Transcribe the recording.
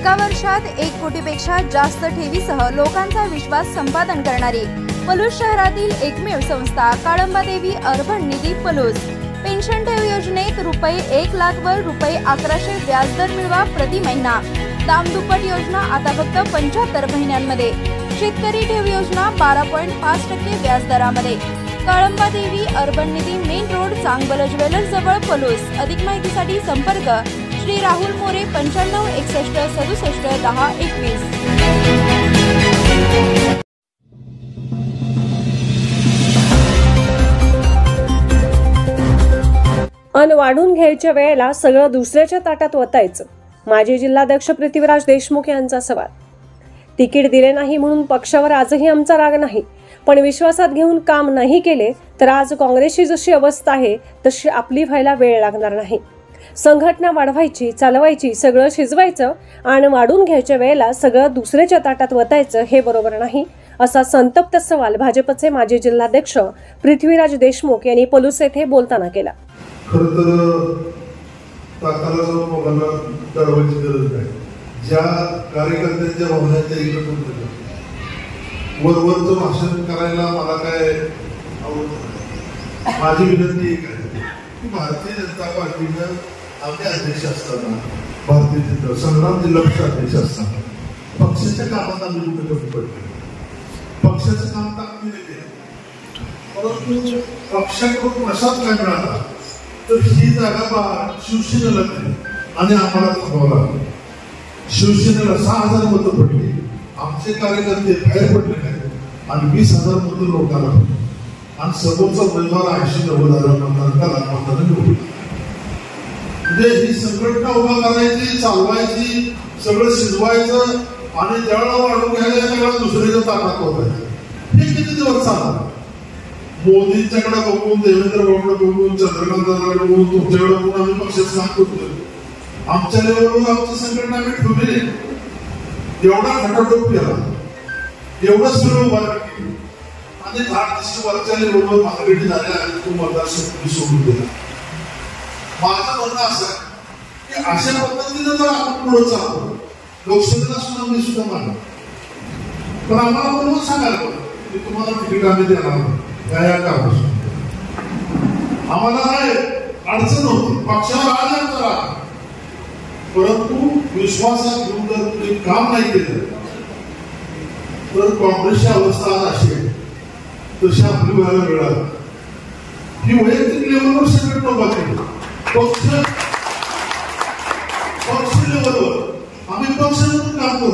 एका वर्षात 1 कोटीपेक्षा जास्त ठेवीसह लोकांचा विश्वास संपादन करणारी पलूस शहरातील एकमेव संस्था काळंबादेवी अर्बन निधी पलूस। पेन्शन ठेव योजनेत ₹1 लाखवर ₹1100 व्याजदर मिळवा प्रति महिना। दामदुप्पट योजना आता फक्त 75 महिन्यांमध्ये। शेतकरी ठेव योजना 12.5% व्याजदरामध्ये। काळंबादेवी अर्बन निधी मेन रोड चांगबल ज्वेलर्स जवळ पलूस। अधिक माहितीसाठी संपर्क श्री राहुल मोरे 95 61 67 10 21। अन वाढून घ्यायच्या वेळेला सगळं दुसऱ्याच्या ताटात ओतायचं। माजी जिल्हाध्यक्ष पृथ्वीराज देशमुख यांचा सवाल। तिकीट दिले नाही म्हणून पक्षावर आजही आमचा राग नाही, पण विश्वासात घेऊन काम नाही केले तर आज काँग्रेसची जशी अवस्था आहे तशी आपली व्हायला वेळ लागणार नाही। संघटना वाढवायची, चालवायची, सगळं शिजवायचं आणि वाढून घ्यायच्या वेळेला सगळं दुसऱ्याच्या ताटात वतायचं हे बरोबर नाही, असा संतप्त सवाल भाजपचे माजी जिल्हाध्यक्ष पृथ्वीराज देशमुख यांनी पलूस येथे बोलताना केला। ज्या कार्यकर्त्यांच्या भावनांच्या इकडून वरवरचं भाषण करायला मला काय आवडत। माझी विनंती एक आहे की भारतीय जनता पार्टीनं आमचे अध्यक्ष असताना, भारतीय जनता संग्राम जिल्हा अध्यक्ष असताना पक्षाच्या कामात आम्ही कुठे कमी पडतो। पक्षाचं काम ताकदीने केलं, परंतु पक्षाकडून प्रसाद काय मिळाला तर ही जागा शिवसेनेला दिली आणि आम्हाला थांबावं लागलं। शिवसेनेला 6000 मतं पडली, आमचे कार्यकर्ते बाहेर पडले नाही आणि 20,000 मतं लोकांना पडली आणि समोरचा उमेदवार 80-90,000 मतांना निवडला। म्हणजे ही संघटना उभा करायची, चालवायची, सगळं शिजवायचं आणि ज्यावेळेला वाढून घ्यायला त्यावेळेला दुसऱ्याच्या ताटात होतायचं। हे किती दिवस चालणार? मोदींच्याकडे बघून, देवेंद्र भाऊकडे बघून, चंद्रकांतकडे बघून, तुमच्याकडे बघून आम्ही पक्षाचं काम करतोय। आमच्या लेवलवर आमची संघटना आम्ही ठेवली नाही। एवढा खटाटोप केला, एवढं सगळं उभा केली आणि 8 वर्षाच्या लेवलवर मागणी झाल्या आणि तो मतदारसंघ सोडून दिला। माझं म्हणणं असं की अशा पद्धतीनं जर आपण पुढे चालतो, लोकसभेला सुद्धा मी सुद्धा मानतो, पण आम्हाला बरोबर सांगायला पाहिजे की तुम्हाला तिकीट आम्ही देणार या कामापासून आम्हाला नाही अडचण होती, पक्षाला आज आमचा राग, परंतु विश्वासात घेऊन जर तुम्ही काम नाही केलं तर काँग्रेसची अवस्था आज अशी आहे तशी आपली व्हायला मिळाली। ही वैयक्तिक लेवलवर संघटना उभा केली, पक्ष लेवलवर आम्ही पक्ष म्हणून काम करतो।